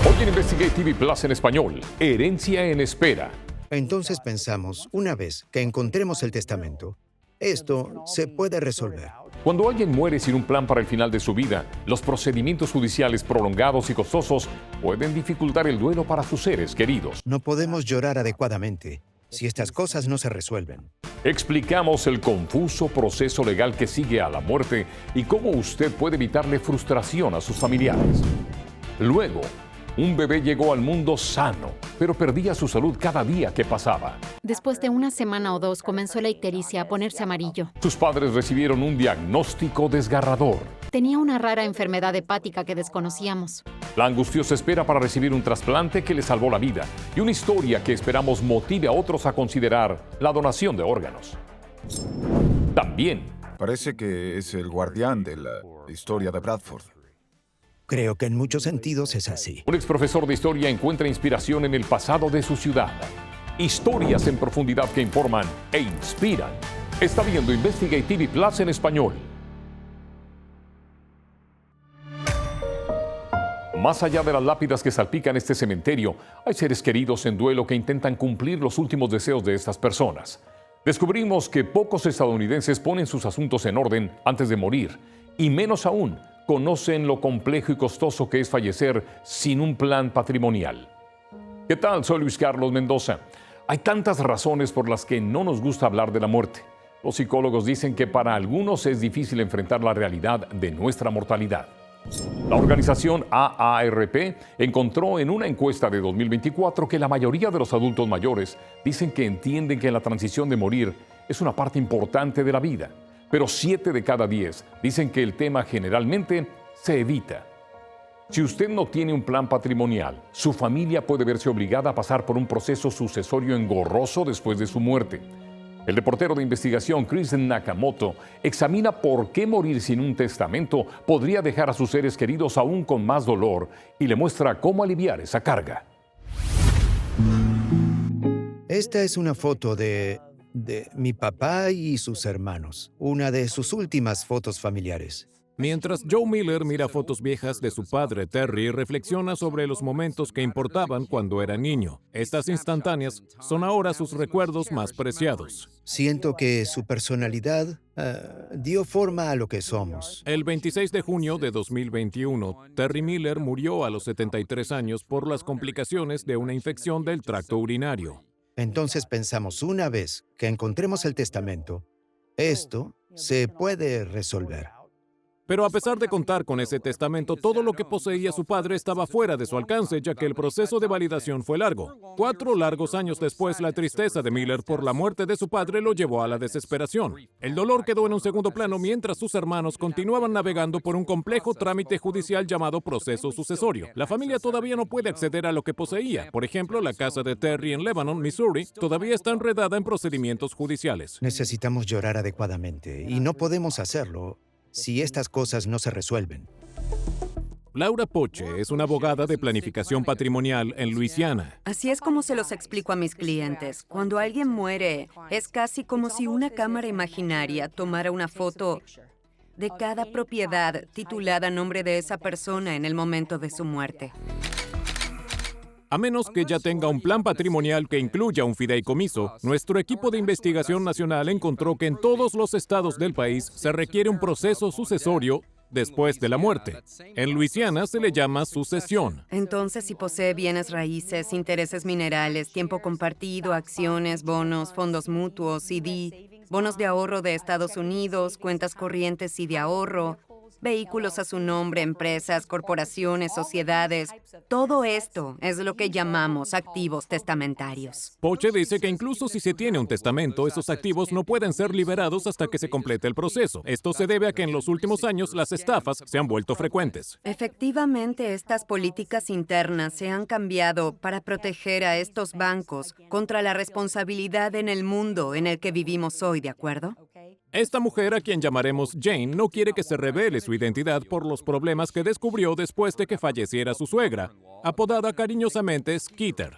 Hoy en Investigate TV Plus en español, Herencia en espera. Entonces pensamos, una vez que encontremos el testamento, esto se puede resolver. Cuando alguien muere sin un plan para el final de su vida, los procedimientos judiciales prolongados y costosos pueden dificultar el duelo para sus seres queridos. No podemos llorar adecuadamente si estas cosas no se resuelven. Explicamos el confuso proceso legal que sigue a la muerte y cómo usted puede evitarle frustración a sus familiares. Luego, un bebé llegó al mundo sano, pero perdía su salud cada día que pasaba. Después de una semana o dos comenzó la ictericia a ponerse amarillo. Sus padres recibieron un diagnóstico desgarrador. Tenía una rara enfermedad hepática que desconocíamos. La angustiosa espera para recibir un trasplante que le salvó la vida y una historia que esperamos motive a otros a considerar la donación de órganos. También, Parece que es el guardián de la historia de Bradford. Creo que en muchos sentidos es así. un exprofesor de historia encuentra inspiración en el pasado de su ciudad. Historias en profundidad que informan e inspiran. Está viendo Investigate TV Plus en español. Más allá de las lápidas que salpican este cementerio, hay seres queridos en duelo que intentan cumplir los últimos deseos de estas personas. Descubrimos que pocos estadounidenses ponen sus asuntos en orden antes de morir, y menos aún conocen lo complejo y costoso que es fallecer sin un plan patrimonial. ¿Qué tal? Soy Luis Carlos Mendoza. Hay tantas razones por las que no nos gusta hablar de la muerte. Los psicólogos dicen que para algunos es difícil enfrentar la realidad de nuestra mortalidad. La organización AARP encontró en una encuesta de 2024 que la mayoría de los adultos mayores dicen que entienden que la transición de morir es una parte importante de la vida, pero 7 de cada 10 dicen que el tema generalmente se evita. Si usted no tiene un plan patrimonial, su familia puede verse obligada a pasar por un proceso sucesorio engorroso después de su muerte. El reportero de investigación Chris Nakamoto examina por qué morir sin un testamento podría dejar a sus seres queridos aún con más dolor y le muestra cómo aliviar esa carga. Esta es una foto de mi papá y sus hermanos, una de sus últimas fotos familiares. Mientras Joe Miller mira fotos viejas de su padre Terry, reflexiona sobre los momentos que importaban cuando era niño. Estas instantáneas son ahora sus recuerdos más preciados. Siento que su personalidad dio forma a lo que somos. El 26 de junio de 2021, Terry Miller murió a los 73 años por las complicaciones de una infección del tracto urinario. Entonces pensamos, una vez que encontremos el testamento, esto se puede resolver. Pero a pesar de contar con ese testamento, todo lo que poseía su padre estaba fuera de su alcance, ya que el proceso de validación fue largo. 4 largos años después, la tristeza de Miller por la muerte de su padre lo llevó a la desesperación. El dolor quedó en un segundo plano mientras sus hermanos continuaban navegando por un complejo trámite judicial llamado proceso sucesorio. La familia todavía no puede acceder a lo que poseía. Por ejemplo, la casa de Terry en Lebanon, Missouri, todavía está enredada en procedimientos judiciales. Necesitamos llorar adecuadamente y no podemos hacerlo si estas cosas no se resuelven. Laura Poche es una abogada de planificación patrimonial en Luisiana. Así es como se los explico a mis clientes. Cuando alguien muere, es casi como si una cámara imaginaria tomara una foto de cada propiedad titulada a nombre de esa persona en el momento de su muerte. A menos que ya tenga un plan patrimonial que incluya un fideicomiso, nuestro equipo de investigación nacional encontró que en todos los estados del país se requiere un proceso sucesorio después de la muerte. En Luisiana se le llama sucesión. Entonces, si posee bienes raíces, intereses minerales, tiempo compartido, acciones, bonos, fondos mutuos, CD, bonos de ahorro de Estados Unidos, cuentas corrientes y de ahorro, vehículos a su nombre, empresas, corporaciones, sociedades. Todo esto es lo que llamamos activos testamentarios. Poche dice que incluso si se tiene un testamento, esos activos no pueden ser liberados hasta que se complete el proceso. Esto se debe a que en los últimos años las estafas se han vuelto frecuentes. Efectivamente, estas políticas internas se han cambiado para proteger a estos bancos contra la responsabilidad en el mundo en el que vivimos hoy, ¿de acuerdo? Esta mujer, a quien llamaremos Jane, no quiere que se revele su identidad por los problemas que descubrió después de que falleciera su suegra, apodada cariñosamente Skeeter.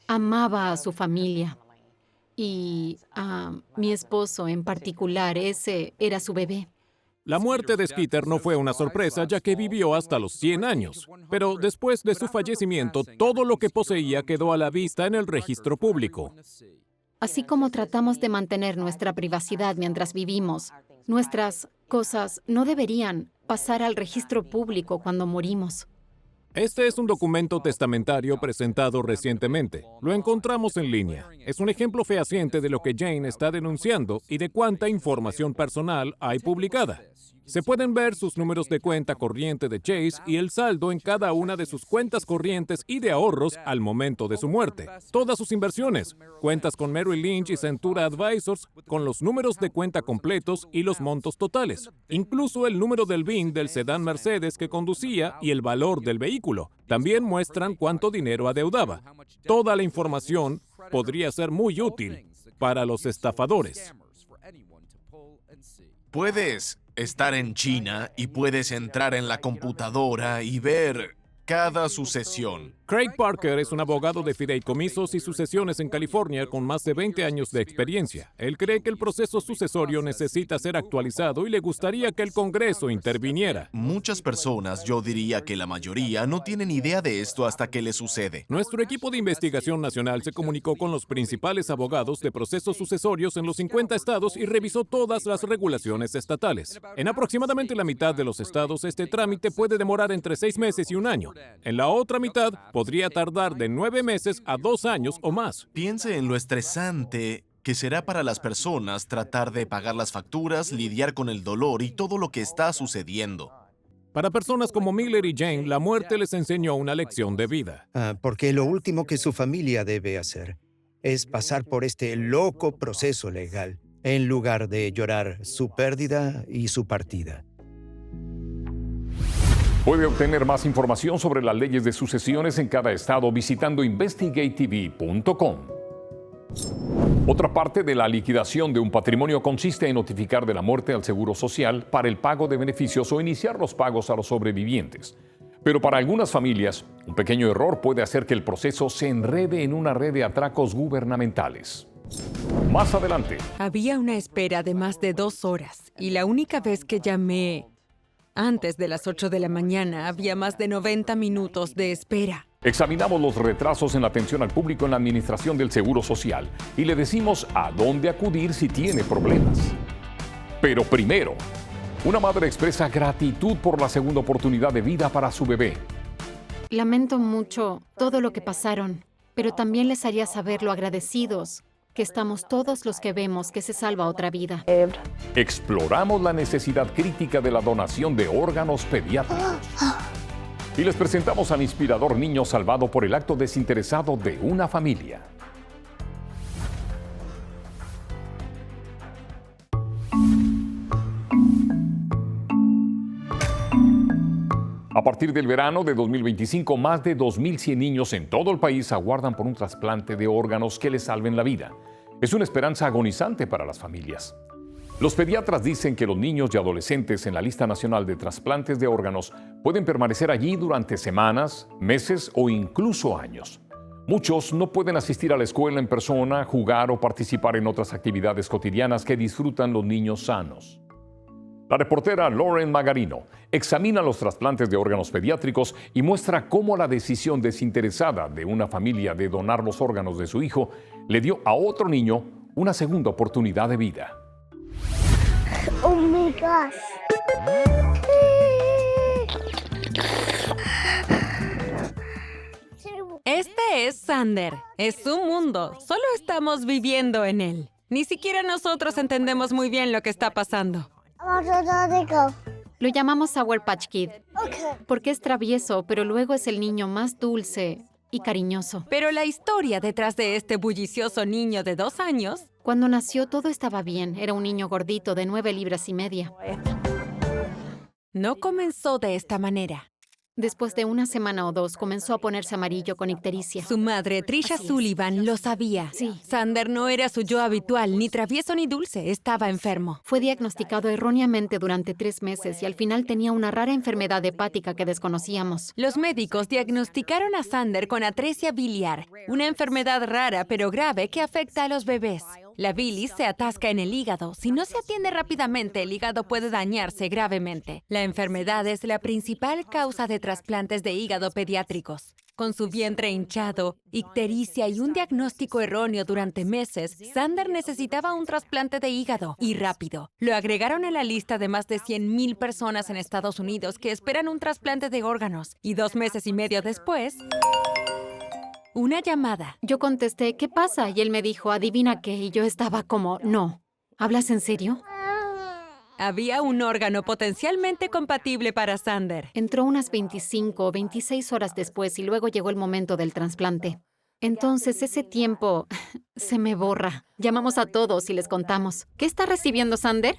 Amaba a su familia y a mi esposo en particular. Ese era su bebé. La muerte de Skeeter no fue una sorpresa, ya que vivió hasta los 100 años. Pero después de su fallecimiento, todo lo que poseía quedó a la vista en el registro público. Así como tratamos de mantener nuestra privacidad mientras vivimos, nuestras cosas no deberían pasar al registro público cuando morimos. Este es un documento testamentario presentado recientemente. Lo encontramos en línea. Es un ejemplo fehaciente de lo que Jane está denunciando y de cuánta información personal hay publicada. Se pueden ver sus números de cuenta corriente de Chase y el saldo en cada una de sus cuentas corrientes y de ahorros al momento de su muerte. Todas sus inversiones, cuentas con Merrill Lynch y Centura Advisors, con los números de cuenta completos y los montos totales. Incluso el número del VIN del sedán Mercedes que conducía y el valor del vehículo. También muestran cuánto dinero adeudaba. Toda la información podría ser muy útil para los estafadores. Puedes estar en China y puedes entrar en la computadora y ver cada sucesión. Craig Parker es un abogado de fideicomisos y sucesiones en California con más de 20 años de experiencia. Él cree que el proceso sucesorio necesita ser actualizado y le gustaría que el Congreso interviniera. Muchas personas, yo diría que la mayoría, no tienen idea de esto hasta que les sucede. Nuestro equipo de investigación nacional se comunicó con los principales abogados de procesos sucesorios en los 50 estados y revisó todas las regulaciones estatales. En aproximadamente la mitad de los estados, este trámite puede demorar entre 6 meses y un año. En la otra mitad, podría tardar de 9 meses a 2 años o más. Piense en lo estresante que será para las personas tratar de pagar las facturas, lidiar con el dolor y todo lo que está sucediendo. Para personas como Miller y Jane, la muerte les enseñó una lección de vida. Porque lo último que su familia debe hacer es pasar por este loco proceso legal, en lugar de llorar su pérdida y su partida. Puede obtener más información sobre las leyes de sucesiones en cada estado visitando investigatetv.com. Otra parte de la liquidación de un patrimonio consiste en notificar de la muerte al Seguro Social para el pago de beneficios o iniciar los pagos a los sobrevivientes. Pero para algunas familias, un pequeño error puede hacer que el proceso se enrede en una red de atracos gubernamentales. Más adelante. Había una espera de más de 2 horas y la única vez que llamé antes de las 8 de la mañana había más de 90 minutos de espera. Examinamos los retrasos en la atención al público en la administración del Seguro Social y le decimos a dónde acudir si tiene problemas. Pero primero, una madre expresa gratitud por la segunda oportunidad de vida para su bebé. Lamento mucho todo lo que pasaron, pero también les haría saber lo agradecidos que estamos todos los que vemos que se salva otra vida. Exploramos la necesidad crítica de la donación de órganos pediátricos. Y les presentamos al inspirador niño salvado por el acto desinteresado de una familia. A partir del verano de 2025, más de 2.100 niños en todo el país aguardan por un trasplante de órganos que les salven la vida. Es una esperanza agonizante para las familias. Los pediatras dicen que los niños y adolescentes en la lista nacional de trasplantes de órganos pueden permanecer allí durante semanas, meses o incluso años. Muchos no pueden asistir a la escuela en persona, jugar o participar en otras actividades cotidianas que disfrutan los niños sanos. La reportera Lauren Magarino examina los trasplantes de órganos pediátricos y muestra cómo la decisión desinteresada de una familia de donar los órganos de su hijo le dio a otro niño una segunda oportunidad de vida. Oh my gosh. Este es Sander. Es su mundo. Solo estamos viviendo en él. Ni siquiera nosotros entendemos muy bien lo que está pasando. Lo llamamos Sour Patch Kid porque es travieso, pero luego es el niño más dulce y cariñoso. Pero la historia detrás de este bullicioso niño de 2 años... Cuando nació todo estaba bien. Era un niño gordito de 9 libras y media. No comenzó de esta manera. Después de una semana o 2, comenzó a ponerse amarillo con ictericia. Su madre, Trisha Sullivan, lo sabía. Sí. Sander no era su yo habitual, ni travieso ni dulce. Estaba enfermo. Fue diagnosticado erróneamente durante 3 meses y al final tenía una rara enfermedad hepática que desconocíamos. Los médicos diagnosticaron a Sander con atresia biliar, una enfermedad rara pero grave que afecta a los bebés. La bilis se atasca en el hígado. Si no se atiende rápidamente, el hígado puede dañarse gravemente. La enfermedad es la principal causa de trasplantes de hígado pediátricos. Con su vientre hinchado, ictericia y un diagnóstico erróneo durante meses, Sander necesitaba un trasplante de hígado, y rápido. Lo agregaron a la lista de más de 100,000 personas en Estados Unidos que esperan un trasplante de órganos. Y 2 meses y medio después, una llamada. Yo contesté, ¿qué pasa? Y él me dijo, adivina qué, y yo estaba como, no. ¿Hablas en serio? Había un órgano potencialmente compatible para Sander. Entró unas 25 o 26 horas después y luego llegó el momento del trasplante. Entonces ese tiempo se me borra. Llamamos a todos y les contamos. ¿Qué está recibiendo Sander?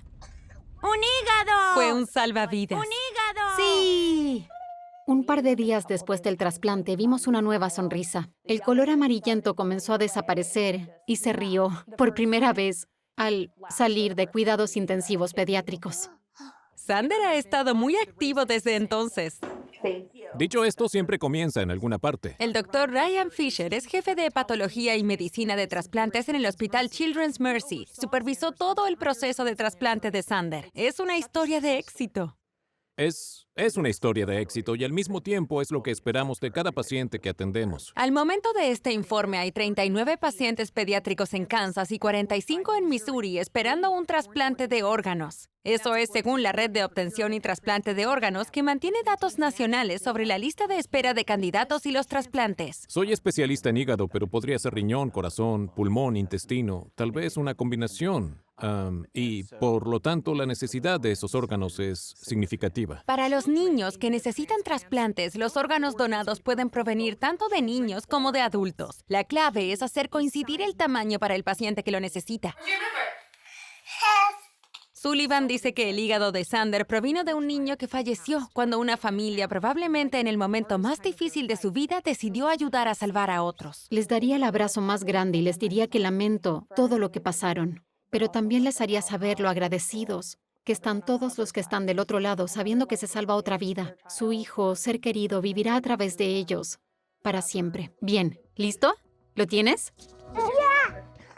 ¡Un hígado! Fue un salvavidas. ¡Un hígado! ¡Sí! Un par de días después del trasplante vimos una nueva sonrisa. El color amarillento comenzó a desaparecer y se rió por primera vez al salir de cuidados intensivos pediátricos. Sander ha estado muy activo desde entonces. Dicho esto, siempre comienza en alguna parte. El doctor Ryan Fisher es jefe de patología y medicina de trasplantes en el Hospital Children's Mercy. Supervisó todo el proceso de trasplante de Sander. Es una historia de éxito. Es una historia de éxito y al mismo tiempo es lo que esperamos de cada paciente que atendemos. Al momento de este informe hay 39 pacientes pediátricos en Kansas y 45 en Missouri esperando un trasplante de órganos. Eso es según la Red de Obtención y Trasplante de Órganos, que mantiene datos nacionales sobre la lista de espera de candidatos y los trasplantes. Soy especialista en hígado, pero podría ser riñón, corazón, pulmón, intestino, tal vez una combinación. Y por lo tanto, la necesidad de esos órganos es significativa. Para los niños que necesitan trasplantes, los órganos donados pueden provenir tanto de niños como de adultos. La clave es hacer coincidir el tamaño para el paciente que lo necesita. Sullivan dice que el hígado de Sander provino de un niño que falleció cuando una familia, probablemente en el momento más difícil de su vida, decidió ayudar a salvar a otros. Les daría el abrazo más grande y les diría que lamento todo lo que pasaron, pero también les haría saber lo agradecidos que están todos los que están del otro lado, sabiendo que se salva otra vida. Su hijo, ser querido, vivirá a través de ellos para siempre. Bien, ¿listo? ¿Lo tienes?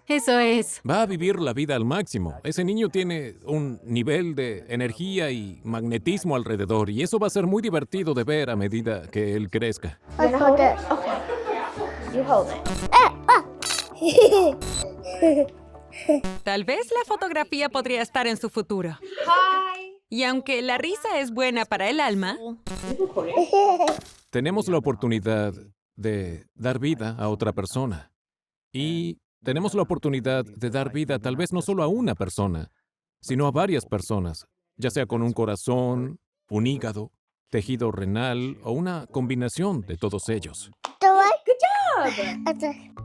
Eso es. Va a vivir la vida al máximo. Ese niño tiene un nivel de energía y magnetismo alrededor y eso va a ser muy divertido de ver a medida que él crezca. Hold it. Okay. You hold it. Tal vez la fotografía podría estar en su futuro. Y aunque la risa es buena para el alma, tenemos la oportunidad de dar vida a otra persona. Y tenemos la oportunidad de dar vida tal vez no solo a una persona, sino a varias personas, ya sea con un corazón, un hígado, tejido renal o una combinación de todos ellos. Good job.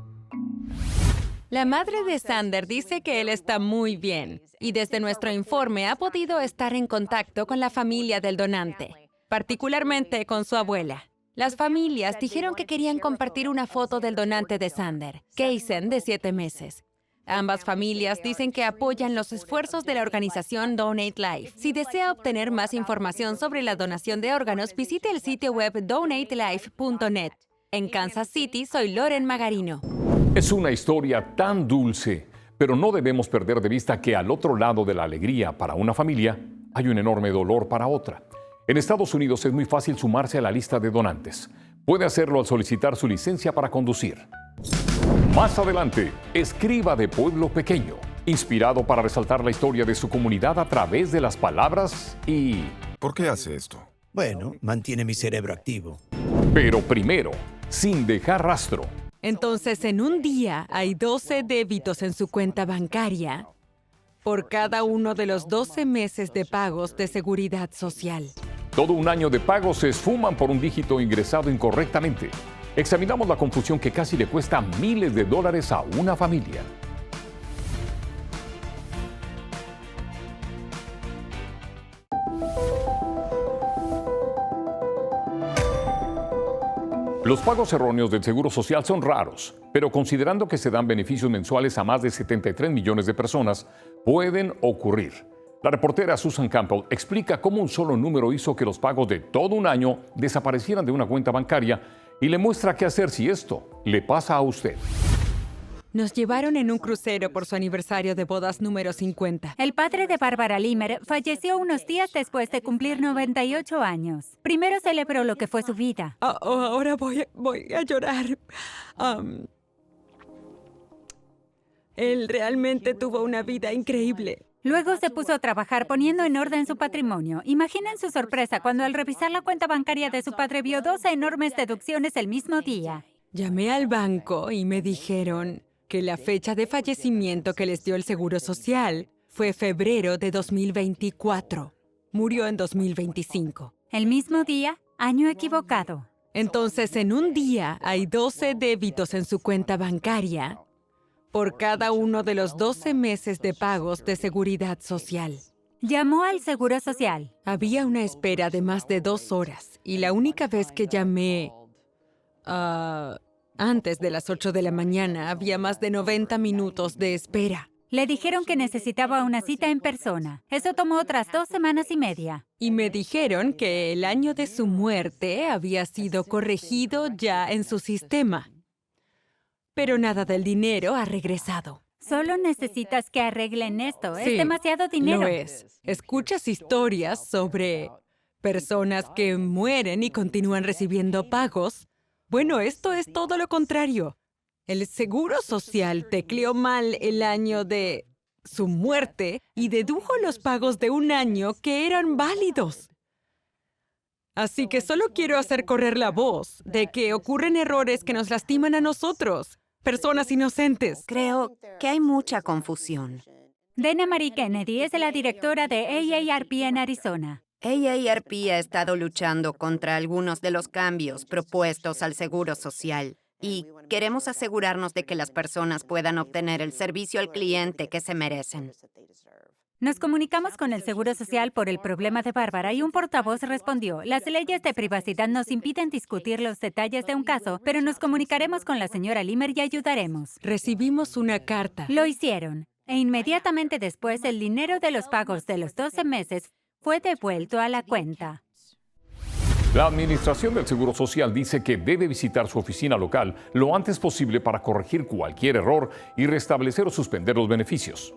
la madre de Sander dice que él está muy bien y desde nuestro informe ha podido estar en contacto con la familia del donante, particularmente con su abuela. Las familias dijeron que querían compartir una foto del donante de Sander, Kaysen, de 7 meses. Ambas familias dicen que apoyan los esfuerzos de la organización Donate Life. Si desea obtener más información sobre la donación de órganos, visite el sitio web donatelife.net. En Kansas City, soy Loren Magarino. Es una historia tan dulce, pero no debemos perder de vista que al otro lado de la alegría para una familia hay un enorme dolor para otra. En Estados Unidos es muy fácil sumarse a la lista de donantes. Puede hacerlo al solicitar su licencia para conducir. Más adelante, escriba de pueblo pequeño, inspirado para resaltar la historia de su comunidad a través de las palabras y... ¿Por qué hace esto? Bueno, mantiene mi cerebro activo. Pero primero, sin dejar rastro. Entonces, en un día hay 12 débitos en su cuenta bancaria por cada uno de los 12 meses de pagos de seguridad social. Todo un año de pagos se esfuman por un dígito ingresado incorrectamente. Examinamos la confusión que casi le cuesta miles de dólares a una familia. Los pagos erróneos del Seguro Social son raros, pero considerando que se dan beneficios mensuales a más de 73 millones de personas, pueden ocurrir. La reportera Susan Campbell explica cómo un solo número hizo que los pagos de todo un año desaparecieran de una cuenta bancaria y le muestra qué hacer si esto le pasa a usted. Nos llevaron en un crucero por su aniversario de bodas número 50. El padre de Barbara Limer falleció unos días después de cumplir 98 años. Primero celebró lo que fue su vida. Ahora voy a llorar. Él realmente tuvo una vida increíble. Luego se puso a trabajar poniendo en orden su patrimonio. Imaginen su sorpresa cuando al revisar la cuenta bancaria de su padre vio 12 enormes deducciones el mismo día. Llamé al banco y me dijeron que la fecha de fallecimiento que les dio el Seguro Social fue febrero de 2024. Murió en 2025. El mismo día, año equivocado. Entonces, en un día hay 12 débitos en su cuenta bancaria por cada uno de los 12 meses de pagos de seguridad social. Llamó al Seguro Social. Había una espera de más de 2 horas y la única vez que llamé antes de las 8 de la mañana había más de 90 minutos de espera. Le dijeron que necesitaba una cita en persona. Eso tomó otras 2 semanas y media. Y me dijeron que el año de su muerte había sido corregido ya en su sistema. Pero nada del dinero ha regresado. Solo necesitas que arreglen esto. Sí, es demasiado dinero. Lo es. Escuchas historias sobre personas que mueren y continúan recibiendo pagos. Bueno, esto es todo lo contrario. El Seguro Social tecleó mal el año de su muerte y dedujo los pagos de un año que eran válidos. Así que solo quiero hacer correr la voz de que ocurren errores que nos lastiman a nosotros, personas inocentes. Creo que hay mucha confusión. Dana Marie Kennedy es la directora de AARP en Arizona. AARP ha estado luchando contra algunos de los cambios propuestos al Seguro Social y queremos asegurarnos de que las personas puedan obtener el servicio al cliente que se merecen. Nos comunicamos con el Seguro Social por el problema de Bárbara y un portavoz respondió: las leyes de privacidad nos impiden discutir los detalles de un caso, pero nos comunicaremos con la señora Limer y ayudaremos. Recibimos una carta. Lo hicieron. E inmediatamente después, el dinero de los pagos de los 12 meses fue devuelto a la cuenta. La Administración del Seguro Social dice que debe visitar su oficina local lo antes posible para corregir cualquier error y restablecer o suspender los beneficios.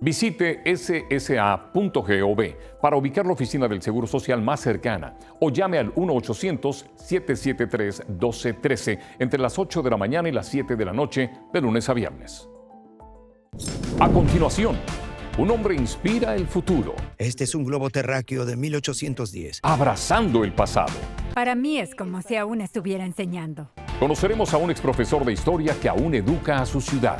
Visite ssa.gov para ubicar la oficina del Seguro Social más cercana o llame al 1-800-773-1213 entre las 8 de la mañana y las 7 de la noche de lunes a viernes. A continuación, un hombre inspira el futuro. Este es un globo terráqueo de 1810. Abrazando el pasado. Para mí es como si aún estuviera enseñando. Conoceremos a un exprofesor de historia que aún educa a su ciudad.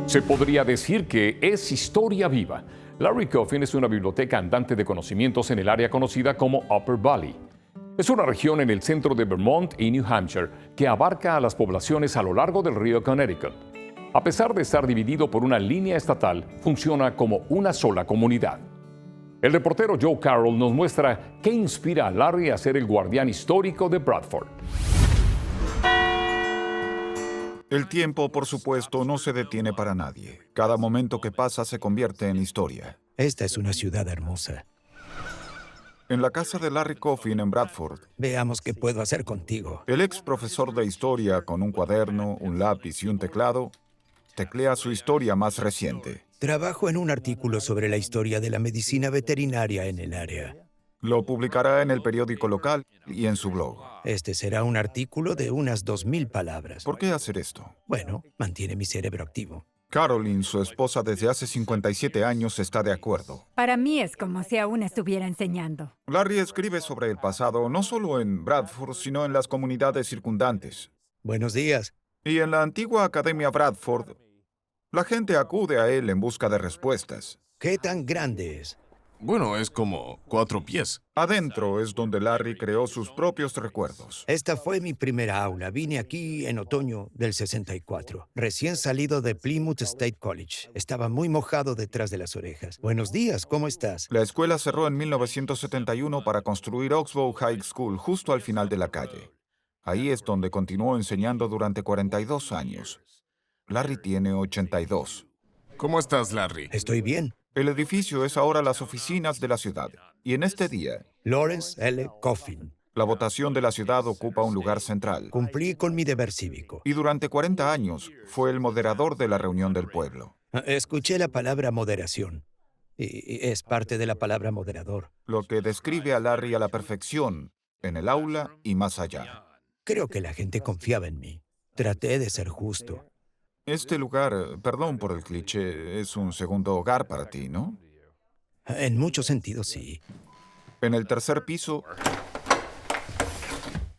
Se podría decir que es historia viva. Larry Coffin es una biblioteca andante de conocimientos en el área conocida como Upper Valley. Es una región en el centro de Vermont y New Hampshire que abarca a las poblaciones a lo largo del río Connecticut. A pesar de estar dividido por una línea estatal, funciona como una sola comunidad. El reportero Joe Carroll nos muestra qué inspira a Larry a ser el guardián histórico de Bradford. El tiempo, por supuesto, no se detiene para nadie. Cada momento que pasa se convierte en historia. Esta es una ciudad hermosa. En la casa de Larry Coffin en Bradford, Veamos qué puedo hacer contigo. el ex profesor de historia con un cuaderno, un lápiz y un teclado, teclea su historia más reciente. Trabajo en un artículo sobre la historia de la medicina veterinaria en el área. Lo publicará en el periódico local y en su blog. Este será un artículo de unas 2000 palabras. ¿Por qué hacer esto? Bueno, mantiene mi cerebro activo. Caroline, su esposa desde hace 57 años, está de acuerdo. Para mí es como si aún estuviera enseñando. Larry escribe sobre el pasado no solo en Bradford, sino en las comunidades circundantes. Buenos días. Y en la antigua Academia Bradford, la gente acude a él en busca de respuestas. ¿Qué tan grande es? Bueno, es como 4 pies. Adentro es donde Larry creó sus propios recuerdos. Esta fue mi primera aula. Vine aquí en otoño del 64. Recién salido de Plymouth State College. Estaba muy mojado detrás de las orejas. Buenos días, ¿cómo estás? La escuela cerró en 1971 para construir Oxbow High School justo al final de la calle. Ahí es donde continuó enseñando durante 42 años. Larry tiene 82. ¿Cómo estás, Larry? Estoy bien. El edificio es ahora las oficinas de la ciudad. Y en este día, Lawrence L. Coffin. la votación de la ciudad ocupa un lugar central. Cumplí con mi deber cívico. Y durante 40 años fue el moderador de la reunión del pueblo. Escuché la palabra moderación. Y es parte de la palabra moderador. Lo que describe a Larry a la perfección, en el aula y más allá. Creo que la gente confiaba en mí. Traté de ser justo. Este lugar, perdón por el cliché, es un segundo hogar para ti, ¿no? En muchos sentidos, sí. En el tercer piso,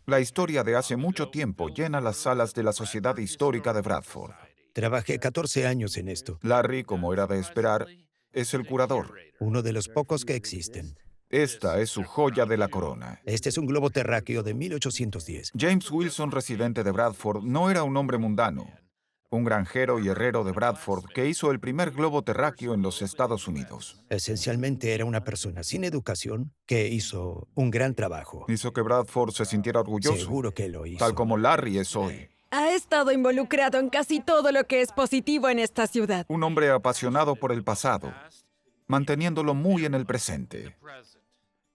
la historia de hace mucho tiempo llena las salas de la Sociedad Histórica de Bradford. Trabajé 14 años en esto. Larry, como era de esperar, es el curador. Uno de los pocos que existen. Esta es su joya de la corona. Este es un globo terráqueo de 1810. James Wilson, residente de Bradford, no era un hombre mundano. Un granjero y herrero de Bradford que hizo el primer globo terráqueo en los Estados Unidos. Esencialmente era una persona sin educación que hizo un gran trabajo. Hizo que Bradford se sintiera orgulloso. Seguro que lo hizo. Tal como Larry es hoy. Ha estado involucrado en casi todo lo que es positivo en esta ciudad. Un hombre apasionado por el pasado, manteniéndolo muy en el presente.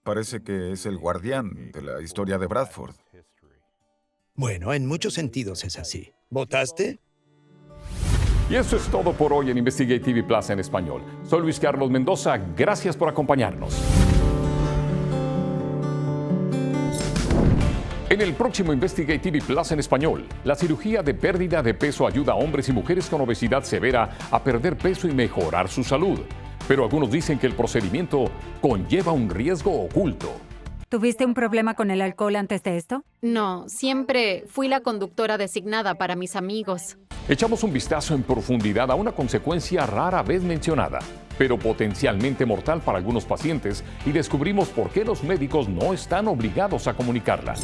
Parece que es el guardián de la historia de Bradford. Bueno, en muchos sentidos es así. ¿Votaste? Y eso es todo por hoy en Investigate TV Plus en español. Soy Luis Carlos Mendoza. Gracias por acompañarnos. En el próximo Investigate TV Plus en español, la cirugía de pérdida de peso ayuda a hombres y mujeres con obesidad severa a perder peso y mejorar su salud. Pero algunos dicen que el procedimiento conlleva un riesgo oculto. ¿Tuviste un problema con el alcohol antes de esto? No, siempre fui la conductora designada para mis amigos. Echamos un vistazo en profundidad a una consecuencia rara vez mencionada, pero potencialmente mortal para algunos pacientes, y descubrimos por qué los médicos no están obligados a comunicarla.